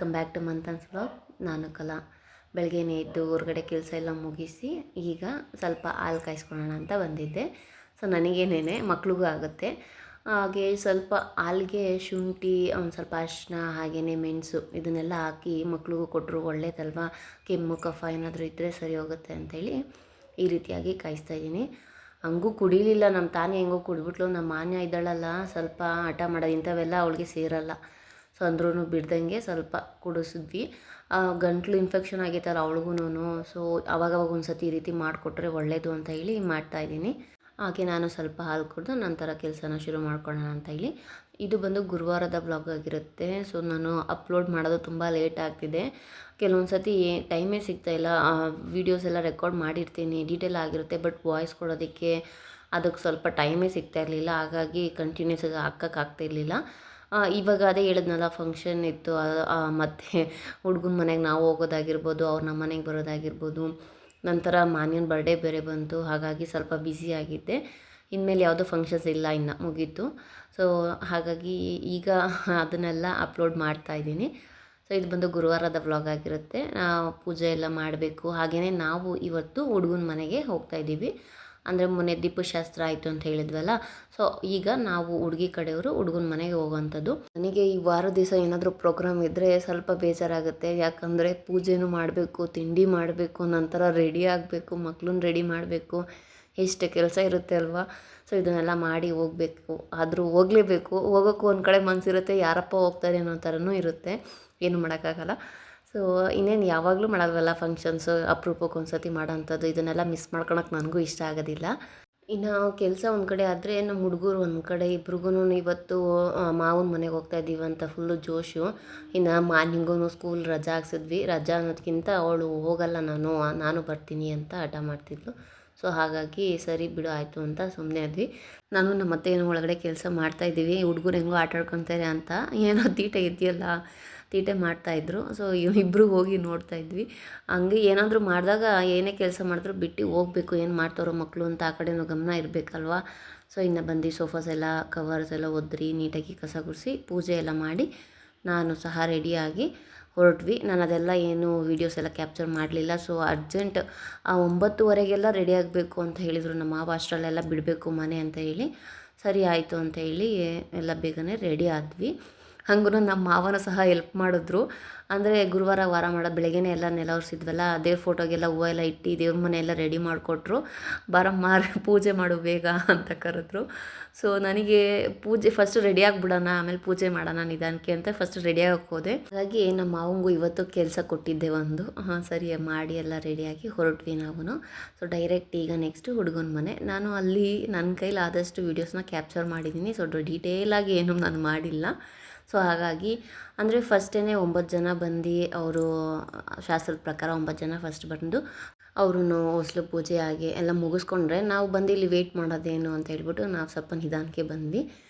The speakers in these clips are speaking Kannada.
Welcome back to Manthan's vlog. ನಾನು ಕಲಾ. ಬೆಳಗ್ಗೆನೇ ಎದ್ದು ಹೊರಗಡೆ ಕೆಲಸ ಎಲ್ಲ ಮುಗಿಸಿ ಈಗ ಸ್ವಲ್ಪ ಹಾಲು ಕಾಯಿಸ್ಕೊಳ್ಳೋಣ ಅಂತ ಬಂದಿದ್ದೆ. ಸೊ ನನಗೇನೇನೆ ಮಕ್ಳಿಗೂ ಆಗುತ್ತೆ. ಹಾಗೆ ಸ್ವಲ್ಪ ಹಾಲಿಗೆ ಶುಂಠಿ, ಒಂದು ಸ್ವಲ್ಪ ಅರಿಶಿನ, ಹಾಗೆಯೇ ಮೆಣಸು ಇದನ್ನೆಲ್ಲ ಹಾಕಿ ಮಕ್ಳಿಗೂ ಕೊಟ್ಟರು ಒಳ್ಳೇದಲ್ವಾ. ಕೆಮ್ಮು ಕಫ ಏನಾದರೂ ಇದ್ದರೆ ಸರಿ ಹೋಗುತ್ತೆ ಅಂಥೇಳಿ ಈ ರೀತಿಯಾಗಿ ಕಾಯಿಸ್ತಾ ಇದ್ದೀನಿ. ಹಂಗೂ ಕುಡಿಲಿಲ್ಲ, ನಮ್ಮ ತಾನೇ ಹೆಂಗೋ ಕುಡಿಬಿಟ್ಲು. ನಮ್ಮ ಮಾನ್ಯ ಇದ್ದಾಳಲ್ಲ, ಸ್ವಲ್ಪ ಹಠ ಮಾಡೋದು ಇಂಥವೆಲ್ಲ ಅವಳಿಗೆ ಸೇರಲ್ಲ. ಸೊ ಅಂದ್ರೂ ಬಿಡ್ದಂಗೆ ಸ್ವಲ್ಪ ಕುಡಿಸಿದ್ವಿ. ಗಂಟ್ಲು ಇನ್ಫೆಕ್ಷನ್ ಆಗೈತಲ್ಲ ಅವಳಿಗೂ. ಸೊ ಅವಾಗವಾಗ ಒಂದು ಸತಿ ಈ ರೀತಿ ಮಾಡಿಕೊಟ್ರೆ ಒಳ್ಳೆಯದು ಅಂತ ಹೇಳಿ ಮಾಡ್ತಾಯಿದ್ದೀನಿ. ಹಾಗೆ ನಾನು ಸ್ವಲ್ಪ ಹಾಲು ಕುಡಿದು ನಂತರ ಕೆಲಸನ ಶುರು ಮಾಡ್ಕೊಳ್ಳೋಣ ಅಂತ ಹೇಳಿ. ಇದು ಬಂದು ಗುರುವಾರದ ಬ್ಲಾಗ್ ಆಗಿರುತ್ತೆ. ಸೊ ನಾನು ಅಪ್ಲೋಡ್ ಮಾಡೋದು ತುಂಬ ಲೇಟ್ ಆಗ್ತಿದೆ. ಕೆಲವೊಂದು ಸತಿ ಟೈಮೇ ಸಿಗ್ತಾಯಿಲ್ಲ. ವೀಡಿಯೋಸ್ ಎಲ್ಲ ರೆಕಾರ್ಡ್ ಮಾಡಿರ್ತೀನಿ, ಡೀಟೇಲ್ ಆಗಿರುತ್ತೆ, ಬಟ್ ವಾಯ್ಸ್ ಕೊಡೋದಕ್ಕೆ ಅದಕ್ಕೆ ಸ್ವಲ್ಪ ಟೈಮೇ ಸಿಗ್ತಾ ಇರಲಿಲ್ಲ. ಹಾಗಾಗಿ ಕಂಟಿನ್ಯೂಸ್ ಆಗಿ ಹಾಕೋಕ್ಕಾಗ್ತಿರ್ಲಿಲ್ಲ. ಇವಾಗ ಅದೇ ಹೇಳಿದ್ನಲ್ಲ, ಫಂಕ್ಷನ್ ಇತ್ತು. ಮತ್ತು ಹುಡ್ಗನ ಮನೆಗೆ ನಾವು ಹೋಗೋದಾಗಿರ್ಬೋದು, ಅವ್ರು ನಮ್ಮ ಮನೆಗೆ ಬರೋದಾಗಿರ್ಬೋದು. ನಂತರ ಮಾನ್ಯನ ಬರ್ಡೇ ಬೇರೆ ಬಂತು, ಹಾಗಾಗಿ ಸ್ವಲ್ಪ ಬ್ಯುಸಿಯಾಗಿದ್ದೆ. ಇನ್ಮೇಲೆ ಯಾವುದೋ ಫಂಕ್ಷನ್ಸ್ ಇಲ್ಲ, ಇನ್ನು ಮುಗೀತು. ಸೊ ಹಾಗಾಗಿ ಈಗ ಅದನ್ನೆಲ್ಲ ಅಪ್ಲೋಡ್ ಮಾಡ್ತಾಯಿದ್ದೀನಿ. ಸೊ ಇದು ಬಂದು ಗುರುವಾರದ ವ್ಲಾಗ್ ಆಗಿರುತ್ತೆ. ಪೂಜೆ ಎಲ್ಲ ಮಾಡಬೇಕು. ಹಾಗೆಯೇ ನಾವು ಇವತ್ತು ಹುಡ್ಗನ ಮನೆಗೆ ಹೋಗ್ತಾಯಿದ್ದೀವಿ. ಅಂದರೆ ಮೊನ್ನೆ ದೀಪಶಾಸ್ತ್ರ ಆಯಿತು ಅಂತ ಹೇಳಿದ್ವಲ್ಲ. ಸೊ ಈಗ ನಾವು ಹುಡುಗಿ ಕಡೆಯವರು ಹುಡುಗನ ಮನೆಗೆ ಹೋಗೋವಂಥದ್ದು. ನನಗೆ ಈ ವಾರ ದಿವಸ ಏನಾದರೂ ಪ್ರೋಗ್ರಾಮ್ ಇದ್ದರೆ ಸ್ವಲ್ಪ ಬೇಜಾರಾಗುತ್ತೆ. ಯಾಕಂದರೆ ಪೂಜೆನೂ ಮಾಡಬೇಕು, ತಿಂಡಿ ಮಾಡಬೇಕು, ನಂತರ ರೆಡಿ ಆಗಬೇಕು, ಮಕ್ಳನ್ನ ರೆಡಿ ಮಾಡಬೇಕು, ಎಷ್ಟು ಕೆಲಸ ಇರುತ್ತೆ ಅಲ್ವಾ. ಸೊ ಇದನ್ನೆಲ್ಲ ಮಾಡಿ ಹೋಗಬೇಕು. ಆದರೂ ಹೋಗಲೇಬೇಕು. ಹೋಗೋಕ್ಕೂ ಒಂದು ಕಡೆ ಮನಸ್ಸಿರುತ್ತೆ, ಯಾರಪ್ಪ ಹೋಗ್ತಾರೆ ಅನ್ನೋ ಥರನೂ ಇರುತ್ತೆ. ಏನು ಮಾಡೋಕ್ಕಾಗಲ್ಲ. ಸೊ ಇನ್ನೇನು ಯಾವಾಗಲೂ ಮಾಡಲ್ವಲ್ಲ ಫಂಕ್ಷನ್ಸು, ಅಪರೂಪಕ್ಕೆ ಒಂದು ಸತಿ ಮಾಡೋಂಥದ್ದು. ಇದನ್ನೆಲ್ಲ ಮಿಸ್ ಮಾಡ್ಕೊಳಕ್ಕೆ ನನಗೂ ಇಷ್ಟ ಆಗೋದಿಲ್ಲ. ಇನ್ನು ಕೆಲಸ ಒಂದು ಕಡೆ ಆದರೆ ನಮ್ಮ ಹುಡುಗರು ಒಂದು ಕಡೆ, ಇಬ್ರಿಗೂ ಇವತ್ತು ಮಾವನ ಮನೆಗೆ ಹೋಗ್ತಾ ಇದ್ದೀವಿ ಅಂತ ಫುಲ್ಲು ಜೋಶು. ಇನ್ನು ಮಾರ್ನಿಂಗೂ ಸ್ಕೂಲ್ ರಜಾ ಹಾಕ್ಸಿದ್ವಿ. ರಜಾ ಅನ್ನೋದಕ್ಕಿಂತ ಅವಳು ಹೋಗಲ್ಲ, ನಾನು ಬರ್ತೀನಿ ಅಂತ ಹಠ ಮಾಡ್ತಿದ್ಲು. ಸೊ ಹಾಗಾಗಿ ಸರಿ ಬಿಡು ಆಯಿತು ಅಂತ ಸುಮ್ಮನೆ ಆದ್ವಿ. ನಾನು ನಮ್ಮ ಅತ್ತೆ ಏನೋ ಒಳಗಡೆ ಕೆಲಸ ಮಾಡ್ತಾಯಿದ್ದೀವಿ. ಹುಡುಗರು ಹೆಂಗೋ ಆಟ ಆಡ್ಕೊತಾರೆ ಅಂತ ಏನೋ ತೀಟೆ ಇದೆಯಲ್ಲ, ತೀಟೆ ಮಾಡ್ತಾಯಿದ್ರು. ಸೊ ಇಬ್ಬರು ಹೋಗಿ ನೋಡ್ತಾಯಿದ್ವಿ. ಹಂಗೆ ಏನಾದರೂ ಮಾಡಿದಾಗ ಏನೇ ಕೆಲಸ ಮಾಡಿದ್ರು ಬಿಟ್ಟು ಹೋಗಬೇಕು, ಏನು ಮಾಡ್ತಾರೋ ಮಕ್ಕಳು ಅಂತ ಆ ಕಡೆನೂ ಗಮನ ಇರಬೇಕಲ್ವ. ಸೊ ಇನ್ನು ಬಂದು ಸೋಫಾಸ್ ಎಲ್ಲ ಕವರ್ಸ್ ಎಲ್ಲ ಒದ್ರಿ ನೀಟಾಗಿ ಕಸ ಗುಡಿಸಿ ಪೂಜೆ ಎಲ್ಲ ಮಾಡಿ ನಾನು ಸಹ ರೆಡಿಯಾಗಿ ಹೊರಟ್ವಿ. ನಾನು ಅದೆಲ್ಲ ಏನು ವೀಡಿಯೋಸ್ ಎಲ್ಲ ಕ್ಯಾಪ್ಚರ್ ಮಾಡಲಿಲ್ಲ. ಸೊ ಅರ್ಜೆಂಟ್ 9:30 ರೆಡಿ ಆಗಬೇಕು ಅಂತ ಹೇಳಿದರು ನಮ್ಮ ಮಾವ. ಅಷ್ಟರಲ್ಲೆಲ್ಲ ಬಿಡಬೇಕು ಮನೆ ಅಂತ ಹೇಳಿ, ಸರಿ ಆಯಿತು ಅಂತ ಹೇಳಿ ಎಲ್ಲ ಬೇಗನೆ ರೆಡಿ ಆದ್ವಿ. ಹಂಗೂ ನಮ್ಮ ಮಾವನ ಸಹ ಹೆಲ್ಪ್ ಮಾಡಿದ್ರು. ಅಂದರೆ ಗುರುವಾರ ವಾರ ಮಾಡೋದು ಬೆಳಗ್ಗೆನೇ ಎಲ್ಲ ನೆಲ ಒರೆಸಿದ್ವಲ್ಲ, ದೇವ್ರ ಫೋಟೋಗೆಲ್ಲ ಹೂವು ಎಲ್ಲ ಇಟ್ಟು ದೇವ್ರ ಮನೆ ಎಲ್ಲ ರೆಡಿ ಮಾಡಿಕೊಟ್ರು. ಬಾರಮ್ಮ ಪೂಜೆ ಮಾಡು ಬೇಗ ಅಂತ ಕರೆದ್ರು. ಸೊ ನನಗೆ ಪೂಜೆ ಫಸ್ಟ್ ರೆಡಿ ಆಗಿಬಿಡೋಣ, ಆಮೇಲೆ ಪೂಜೆ ಮಾಡೋಣ ನಿಧಾನಕ್ಕೆ ಅಂತ ಫಸ್ಟ್ ರೆಡಿಯಾಗಕ್ಕೆ ಹೋದೆ. ಹಾಗಾಗಿ ನಮ್ಮ ಮಾವಂಗೂ ಇವತ್ತು ಕೆಲಸ ಕೊಟ್ಟಿದ್ದೆ ಒಂದು. ಸರಿ ಮಾಡಿ ಎಲ್ಲ ರೆಡಿಯಾಗಿ ಹೊರಟ್ವಿ ನಾವು. ಸೊ ಡೈರೆಕ್ಟ್ ಈಗ ನೆಕ್ಸ್ಟು ಹುಡುಗನ ಮನೆ. ನಾನು ಅಲ್ಲಿ ನನ್ನ ಕೈಲಾದಷ್ಟು ವೀಡಿಯೋಸ್ನ ಕ್ಯಾಪ್ಚರ್ ಮಾಡಿದ್ದೀನಿ. ಸೊ ಡೀಟೇಲಾಗಿ ಏನು ನಾನು ಮಾಡಿಲ್ಲ. ಸೊ ಹಾಗಾಗಿ ಅಂದರೆ ಫಸ್ಟೇ 9 ಜನ ಬಂದು ಅವರು ಶಾಸ್ತ್ರದ ಪ್ರಕಾರ 9 ಜನ ಫಸ್ಟ್ ಬಂದು ಅವ್ರೂ ಹೊಸ್ಲು ಪೂಜೆ ಆಗಿ ಎಲ್ಲ ಮುಗಿಸ್ಕೊಂಡ್ರೆ ನಾವು ಬಂದು ಇಲ್ಲಿ ವೆಯ್ಟ್ ಮಾಡೋದೇನು ಅಂತ ಹೇಳ್ಬಿಟ್ಟು ನಾವು ಸ್ವಲ್ಪ ನಿಧಾನಕ್ಕೆ ಬಂದ್ವಿ.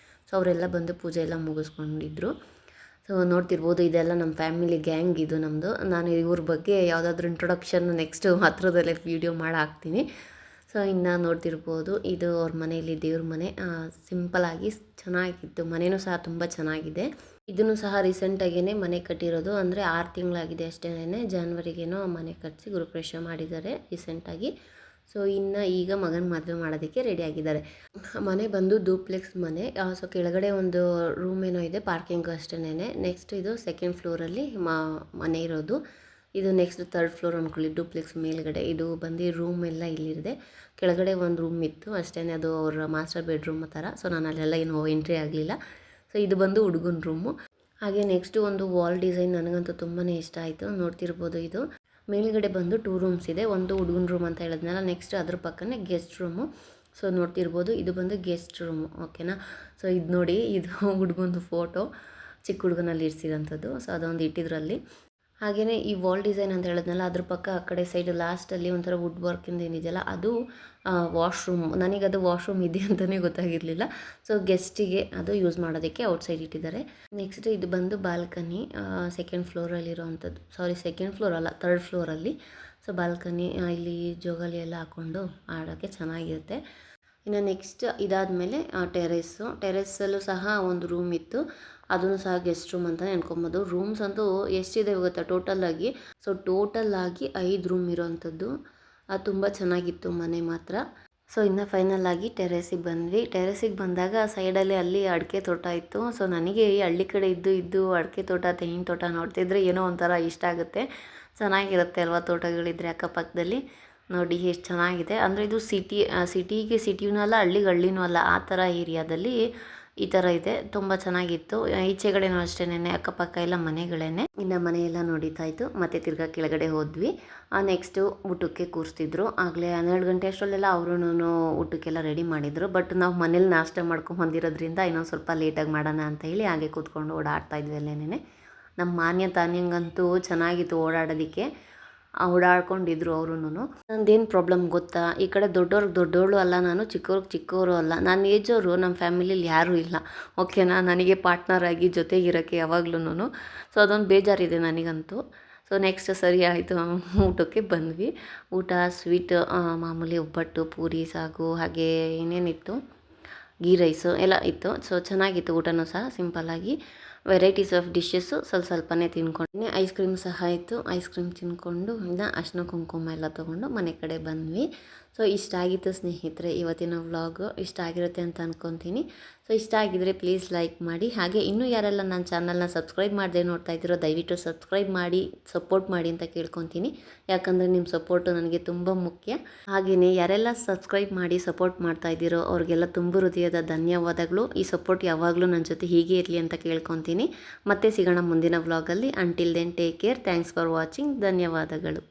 ಸೊ ಅವರೆಲ್ಲ ಬಂದು ಪೂಜೆ ಎಲ್ಲ ಮುಗಿಸ್ಕೊಂಡಿದ್ರು. ಸೊ ನೋಡ್ತಿರ್ಬೋದು, ಇದೆಲ್ಲ ನಮ್ಮ ಫ್ಯಾಮಿಲಿ ಗ್ಯಾಂಗ್ ಇದು ನಮ್ಮದು. ನಾನು ಇವ್ರ ಬಗ್ಗೆ ಯಾವುದಾದ್ರೂ ಇಂಟ್ರೊಡಕ್ಷನ್ ನೆಕ್ಸ್ಟು ಹತ್ರದಲ್ಲೇ ವೀಡಿಯೋ ಮಾಡಿ ಹಾಕ್ತೀನಿ. ಸೊ ಇನ್ನು ನೋಡ್ತಿರ್ಬೋದು, ಇದು ಅವ್ರ ಮನೆಯಲ್ಲಿ ದೇವ್ರ ಮನೆ. ಸಿಂಪಲಾಗಿ ಚೆನ್ನಾಗಿತ್ತು. ಮನೆಯೂ ಸಹ ತುಂಬ ಚೆನ್ನಾಗಿದೆ. ಇದನ್ನು ಸಹ ರೀಸೆಂಟಾಗೇ ಮನೆ ಕಟ್ಟಿರೋದು. ಅಂದರೆ 6 ತಿಂಗಳಾಗಿದೆ ಅಷ್ಟೇ. ಜಾನ್ವರಿಗೇನೋ ಮನೆ ಕಟ್ಟಿಸಿ ಗೃಹಪ್ರವೇಶ ಮಾಡಿದ್ದಾರೆ ರೀಸೆಂಟಾಗಿ. ಸೊ ಇನ್ನು ಈಗ ಮಗನ ಮದುವೆ ಮಾಡೋದಕ್ಕೆ ರೆಡಿ ಆಗಿದ್ದಾರೆ. ಮನೆ ಬಂದು ಡೂಪ್ಲೆಕ್ಸ್ ಮನೆ. ಸೊ ಕೆಳಗಡೆ ಒಂದು ರೂಮ್ ಏನೋ ಇದೆ, ಪಾರ್ಕಿಂಗ್ ಅಷ್ಟೇ. ನೆಕ್ಸ್ಟ್ ಇದು 2nd ಫ್ಲೋರಲ್ಲಿ ಮನೆ ಇರೋದು. ಇದು ನೆಕ್ಸ್ಟ್ 3rd ಫ್ಲೋರ್ ಅಂದ್ಕೊಳ್ಳಿ, ಡೂಪ್ಲೆಕ್ಸ್ ಮೇಲ್ಗಡೆ. ಇದು ಬಂದು ರೂಮ್ ಎಲ್ಲ ಇಲ್ಲಿದೆ. ಕೆಳಗಡೆ ಒಂದು ರೂಮ್ ಇತ್ತು ಅಷ್ಟೇ, ಅದು ಅವರ ಮಾಸ್ಟರ್ ಬೆಡ್ರೂಮ್ ಥರ. ಸೊ ನಾನು ಅಲ್ಲೆಲ್ಲ ಏನು ಎಂಟ್ರಿ ಆಗಲಿಲ್ಲ. ಸೊ ಇದು ಬಂದು ಹುಡುಗನ ರೂಮು. ಹಾಗೆ ನೆಕ್ಸ್ಟು ಒಂದು ವಾಲ್ ಡಿಸೈನ್ ನನಗಂತೂ ತುಂಬಾ ಇಷ್ಟ ಆಯಿತು. ನೋಡ್ತಿರ್ಬೋದು, ಇದು ಮೇಲ್ಗಡೆ ಬಂದು 2 ರೂಮ್ಸ್ ಇದೆ. ಒಂದು ಹುಡುಗನ ರೂಮ್ ಅಂತ ಹೇಳಿದ್ನಲ್ಲ, ನೆಕ್ಸ್ಟ್ ಅದ್ರ ಪಕ್ಕನೇ ಗೆಸ್ಟ್ ರೂಮು. ಸೊ ನೋಡ್ತಿರ್ಬೋದು, ಇದು ಬಂದು ಗೆಸ್ಟ್ ರೂಮು, ಓಕೆನಾ. ಸೊ ಇದು ನೋಡಿ, ಇದು ಹುಡುಗಂದು ಫೋಟೋ ಚಿಕ್ಕ ಹುಡುಗನಲ್ಲಿ ಇರಿಸಿರೋಂಥದ್ದು. ಸೊ ಅದೊಂದು ಇಟ್ಟಿದ್ರಲ್ಲಿ. ಹಾಗೆಯೇ ಈ ವಾಲ್ ಡಿಸೈನ್ ಅಂತ ಹೇಳಿದ್ನಲ್ಲ, ಅದ್ರ ಪಕ್ಕ ಆ ಕಡೆ ಸೈಡ್ ಲಾಸ್ಟಲ್ಲಿ ಒಂಥರ ವುಡ್ ವರ್ಕಿಂದ ಏನಿದೆಯಲ್ಲ ಅದು ವಾಶ್ರೂಮ್. ನನಗದು ವಾಶ್ರೂಮ್ ಇದೆ ಅಂತಲೇ ಗೊತ್ತಾಗಿರಲಿಲ್ಲ. ಸೊ ಗೆಸ್ಟಿಗೆ ಅದು ಯೂಸ್ ಮಾಡೋದಕ್ಕೆ ಔಟ್ಸೈಡ್ ಇಟ್ಟಿದ್ದಾರೆ. ನೆಕ್ಸ್ಟ್ ಇದು ಬಂದು ಬಾಲ್ಕನಿ, 2nd ಫ್ಲೋರಲ್ಲಿರೋವಂಥದ್ದು. ಸಾರಿ 2nd ಫ್ಲೋರ್ ಅಲ್ಲ, 3rd ಫ್ಲೋರಲ್ಲಿ. ಸೊ ಬಾಲ್ಕನಿ, ಇಲ್ಲಿ ಜೋಗಾಲಿ ಎಲ್ಲ ಹಾಕ್ಕೊಂಡು ಆಡೋಕ್ಕೆ ಚೆನ್ನಾಗಿರುತ್ತೆ. ಇನ್ನು ನೆಕ್ಸ್ಟ್ ಇದಾದಮೇಲೆ ಟೆರೆಸ್ಸಲ್ಲೂ ಸಹ ಒಂದು ರೂಮ್ ಇತ್ತು. ಅದನ್ನು ಸಹ ಗೆಸ್ಟ್ ರೂಮ್ ಅಂತಲೇ ಅನ್ಕೊಬೋದು. ರೂಮ್ಸ್ ಅಂತೂ ಎಷ್ಟಿದೆ ಗೊತ್ತಾ ಟೋಟಲಾಗಿ. ಟೋಟಲಾಗಿ 5 ರೂಮ್ ಇರೋವಂಥದ್ದು. ಅದು ತುಂಬ ಚೆನ್ನಾಗಿತ್ತು ಮನೆ ಮಾತ್ರ. ಇನ್ನು ಫೈನಲ್ ಆಗಿ ಟೆರೆಸಿಗೆ ಬಂದ್ವಿ. ಟೆರೆಸಿಗೆ ಬಂದಾಗ ಸೈಡಲ್ಲಿ ಅಲ್ಲಿ ಅಡಿಕೆ ತೋಟ ಇತ್ತು. ನನಗೆ ಈ ಹಳ್ಳಿ ಕಡೆ ಇದ್ದು ಅಡಿಕೆ ತೋಟ, ತೆಂಗಿನ ತೋಟ ನೋಡ್ತಿದ್ರೆ ಏನೋ ಒಂಥರ ಇಷ್ಟ ಆಗುತ್ತೆ. ಚೆನ್ನಾಗಿರುತ್ತೆ ಅಲ್ವಾ ತೋಟಗಳಿದ್ರೆ ಅಕ್ಕಪಕ್ಕದಲ್ಲಿ. ನೋಡಿ ಎಷ್ಟು ಚೆನ್ನಾಗಿದೆ. ಅಂದರೆ ಇದು ಸಿಟಿನೂ ಅಲ್ಲ, ಹಳ್ಳಿನೂ ಅಲ್ಲ, ಆ ಥರ ಏರಿಯಾದಲ್ಲಿ ಈ ಥರ ಇದೆ. ತುಂಬ ಚೆನ್ನಾಗಿತ್ತು. ಈಚೆಗಡೆನೂ ಅಷ್ಟೇನೆ, ಅಕ್ಕಪಕ್ಕ ಎಲ್ಲ ಮನೆಗಳೇನೆ. ಇನ್ನು ಮನೆಯೆಲ್ಲ ನೋಡಿತಾ ಇತ್ತು. ಮತ್ತೆ ತಿರ್ಗಾ ಕೆಳಗಡೆ ಹೋದ್ವಿ. ನೆಕ್ಸ್ಟು ಊಟಕ್ಕೆ ಕೂರಿಸ್ತಿದ್ರು. ಆಗಲೇ 12 ಗಂಟೆ ಅಷ್ಟರಲ್ಲೆಲ್ಲ ಅವರೂ ಊಟಕ್ಕೆಲ್ಲ ರೆಡಿ ಮಾಡಿದರು. ಬಟ್ ನಾವು ಮನೇಲಿ ನಾಷ್ಟ ಮಾಡ್ಕೊಂಬಂದಿರೋದ್ರಿಂದ ಇನ್ನೊಂದು ಸ್ವಲ್ಪ ಲೇಟಾಗಿ ಮಾಡೋಣ ಅಂತ ಹೇಳಿ ಹಾಗೆ ಕೂತ್ಕೊಂಡು ಓಡಾಡ್ತಾ ಇದ್ವಿ ಅಲ್ಲೇನೆ. ನಮ್ಮ ಮಾನ್ಯ ತಾನ್ಯಂಗಂತೂ ಚೆನ್ನಾಗಿತ್ತು ಓಡಾಡೋದಕ್ಕೆ. ಓಡಾಡ್ಕೊಂಡಿದ್ರು ಅವರೂ. ನಂದೇನು ಪ್ರಾಬ್ಲಮ್ ಗೊತ್ತಾ, ಈ ಕಡೆ ದೊಡ್ಡವಳು ಅಲ್ಲ ನಾನು, ಚಿಕ್ಕವರು ಅಲ್ಲ. ನಾನು ಏಜವರು ನಮ್ಮ ಫ್ಯಾಮಿಲಿಲಿ ಯಾರೂ ಇಲ್ಲ, ಓಕೆನಾ. ನನಗೆ ಪಾರ್ಟ್ನರ್ ಆಗಿ ಜೊತೆಗಿರೋಕ್ಕೆ ಯಾವಾಗ್ಲೂ. ಅದೊಂದು ಬೇಜಾರಿದೆ ನನಗಂತೂ. ನೆಕ್ಸ್ಟ್ ಸರಿ ಆಯಿತು, ಊಟಕ್ಕೆ ಬಂದ್ವಿ. ಊಟ ಸ್ವೀಟ್ ಮಾಮೂಲಿ ಒಬ್ಬಟ್ಟು, ಪೂರಿ, ಸಾಗು, ಹಾಗೆ ಏನೇನಿತ್ತು, ಗೀ ರೈಸು ಎಲ್ಲ ಇತ್ತು. ಚೆನ್ನಾಗಿತ್ತು ಊಟನೂ ಸಹ. ಸಿಂಪಲ್ಲಾಗಿ ವೆರೈಟೀಸ್ ಆಫ್ ಡಿಶಸ್ಸು ಸ್ವಲ್ಪನೇ ತಿನ್ಕೊಂಡು, ಐಸ್ ಕ್ರೀಮ್ ಸಹ ಇತ್ತು. ಐಸ್ ಕ್ರೀಮ್ ತಿನ್ಕೊಂಡು ಇನ್ನು ಅರಿಶಿನ ಕುಂಕುಮ ಎಲ್ಲ ತೊಗೊಂಡು ಮನೆ ಕಡೆ ಬಂದ್ವಿ. ಇಷ್ಟ ಆಗಿತ್ತು ಸ್ನೇಹಿತರೆ ಇವತ್ತಿನ ವ್ಲಾಗು. ಇಷ್ಟ ಆಗಿರುತ್ತೆ ಅಂತ ಅಂದ್ಕೊತೀನಿ. ಇಷ್ಟ ಆಗಿದರೆ ಪ್ಲೀಸ್ ಲೈಕ್ ಮಾಡಿ. ಹಾಗೆ ಇನ್ನೂ ಯಾರೆಲ್ಲ ನನ್ನ ಚಾನಲ್ನ ಸಬ್ಸ್ಕ್ರೈಬ್ ಮಾಡದೆ ನೋಡ್ತಾ ಇದ್ದೀರೋ ದಯವಿಟ್ಟು ಸಬ್ಸ್ಕ್ರೈಬ್ ಮಾಡಿ ಸಪೋರ್ಟ್ ಮಾಡಿ ಅಂತ ಕೇಳ್ಕೊತೀನಿ. ಯಾಕಂದರೆ ನಿಮ್ಮ ಸಪೋರ್ಟು ನನಗೆ ತುಂಬ ಮುಖ್ಯ. ಹಾಗೆಯೇ ಯಾರೆಲ್ಲ ಸಬ್ಸ್ಕ್ರೈಬ್ ಮಾಡಿ ಸಪೋರ್ಟ್ ಮಾಡ್ತಾ ಇದ್ದೀರೋ ಅವ್ರಿಗೆಲ್ಲ ತುಂಬ ಹೃದಯದ ಧನ್ಯವಾದಗಳು. ಈ ಸಪೋರ್ಟ್ ಯಾವಾಗಲೂ ನನ್ನ ಜೊತೆ ಹೀಗೆ ಇರಲಿ ಅಂತ ಕೇಳ್ಕೊತೀನಿ. ಮತ್ತೆ ಸಿಗೋಣ ಮುಂದಿನ ವ್ಲಾಗಲ್ಲಿ. Until then take care. Thanks for watching. ಧನ್ಯವಾದಗಳು.